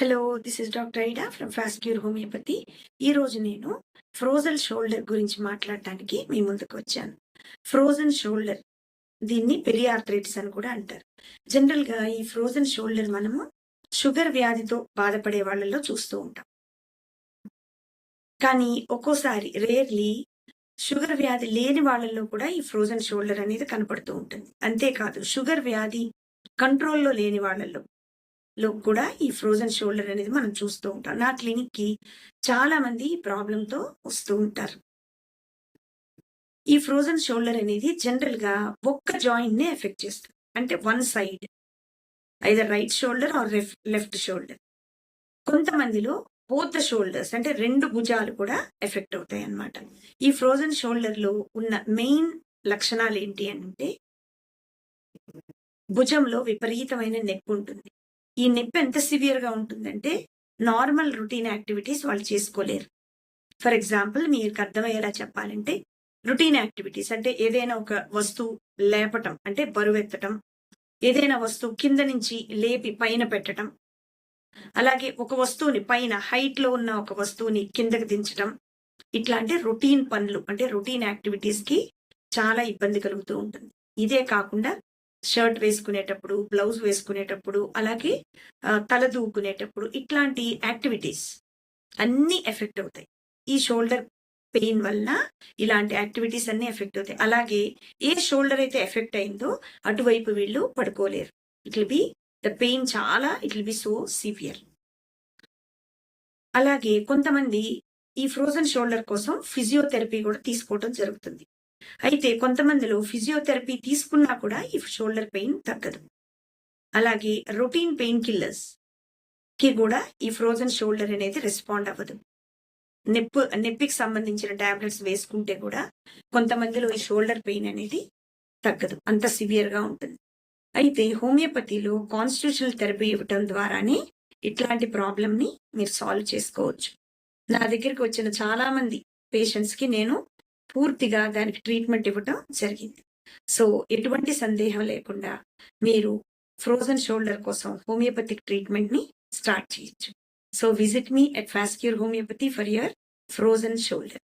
Hello, this is doctor Aida from ఫాస్క్యూర్ homeopathy. ఈరోజు నేను ఫ్రోజన్ షోల్డర్ గురించి మాట్లాడటానికి మీ ముందుకు వచ్చాను. ఫ్రోజన్ షోల్డర్, దీన్ని పెరియార్థరైటిస్ అని కూడా అంటారు. జనరల్గా ఈ ఫ్రోజన్ షోల్డర్ మనము షుగర్ వ్యాధితో బాధపడే వాళ్ళలో చూస్తూ ఉంటాం. కానీ ఒక్కోసారి రేర్లీ షుగర్ వ్యాధి లేని వాళ్ళల్లో కూడా ఈ ఫ్రోజన్ షోల్డర్ అనేది కనపడుతూ ఉంటుంది. అంతేకాదు షుగర్ వ్యాధి కంట్రోల్లో లేని వాళ్ళల్లో కూడా ఈ ఫ్రోజన్ షోల్డర్ అనేది మనం చూస్తూ ఉంటాం. నా క్లినిక్కి చాలా మంది ఈ ప్రాబ్లంతో వస్తూ ఉంటారు. ఈ ఫ్రోజన్ షోల్డర్ అనేది జనరల్గా ఒక్క జాయింట్ నే ఎఫెక్ట్ చేస్తుంది. అంటే one side, either right shoulder or left shoulder. కొంతమందిలో బోత్ ద షోల్డర్స్, అంటే రెండు భుజాలు కూడా ఎఫెక్ట్ అవుతాయి అన్నమాట. ఈ ఫ్రోజన్ షోల్డర్ లో ఉన్న మెయిన్ లక్షణాలు ఏంటి అంటే, భుజంలో విపరీతమైన నొప్పి ఉంటుంది. ఈ నొప్పి ఎంత సివియర్ గా ఉంటుందంటే నార్మల్ రొటీన్ యాక్టివిటీస్ వాళ్ళు చేసుకోలేరు. ఫర్ ఎగ్జాంపుల్, మీకు అర్థమయ్యేలా చెప్పాలంటే, రొటీన్ యాక్టివిటీస్ అంటే ఏదైనా ఒక వస్తువు లేపటం, అంటే బరువెత్తటం, ఏదైనా వస్తువు కింద నుంచి లేపి పైన పెట్టడం, అలాగే ఒక వస్తువుని పైన హైట్ లో ఉన్న ఒక వస్తువుని కిందకి దించడం, ఇట్లాంటి రొటీన్ పనులు, అంటే రొటీన్ యాక్టివిటీస్ కి చాలా ఇబ్బంది కలుగుతూ ఉంటుంది. ఇదే కాకుండా షర్ట్ వేసుకునేటప్పుడు, బ్లౌజ్ వేసుకునేటప్పుడు, అలాగే తల దూకునేటప్పుడు, ఇట్లాంటి యాక్టివిటీస్ అన్నీ ఎఫెక్ట్ అవుతాయి. ఈ షోల్డర్ పెయిన్ వల్ల ఇలాంటి యాక్టివిటీస్ అన్ని ఎఫెక్ట్ అవుతాయి. అలాగే ఏ షోల్డర్ అయితే ఎఫెక్ట్ అయిందో అటువైపు వీళ్ళు పడుకోలేరు. It will be the pain it will be so severe. అలాగే కొంతమంది ఈ ఫ్రోజన్ షోల్డర్ కోసం ఫిజియోథెరపీ కూడా తీసుకోవడం జరుగుతుంది. అయితే కొంతమందిలో ఫిజియోథెరపీ తీసుకున్నా కూడా ఈ షోల్డర్ పెయిన్ తగ్గదు. అలాగే రొటీన్ పెయిన్ కిల్లర్స్ కి కూడా ఈ ఫ్రోజన్ షోల్డర్ అనేది రెస్పాండ్ అవ్వదు. నొప్పికి సంబంధించిన టాబ్లెట్స్ వేసుకుంటే కూడా కొంతమందిలో ఈ షోల్డర్ పెయిన్ అనేది తగ్గదు, అంత సివియర్ గా ఉంటుంది. అయితే హోమియోపతిలో కాన్స్టిట్యూషనల్ థెరపీ ఇవ్వటం ద్వారానే ఇట్లాంటి ప్రాబ్లమ్ ని మీరు సాల్వ్ చేసుకోవచ్చు. నా దగ్గరికి వచ్చిన చాలా మంది పేషెంట్స్ కి నేను పూర్తిగా దానికి ట్రీట్మెంట్ ఇవ్వటం జరిగింది. సో ఎటువంటి సందేహం లేకుండా మీరు ఫ్రోజన్ షోల్డర్ కోసం హోమియోపతిక్ ట్రీట్మెంట్ ని స్టార్ట్ చేయొచ్చు. So visit me at Fascure Homeopathy for your frozen shoulder.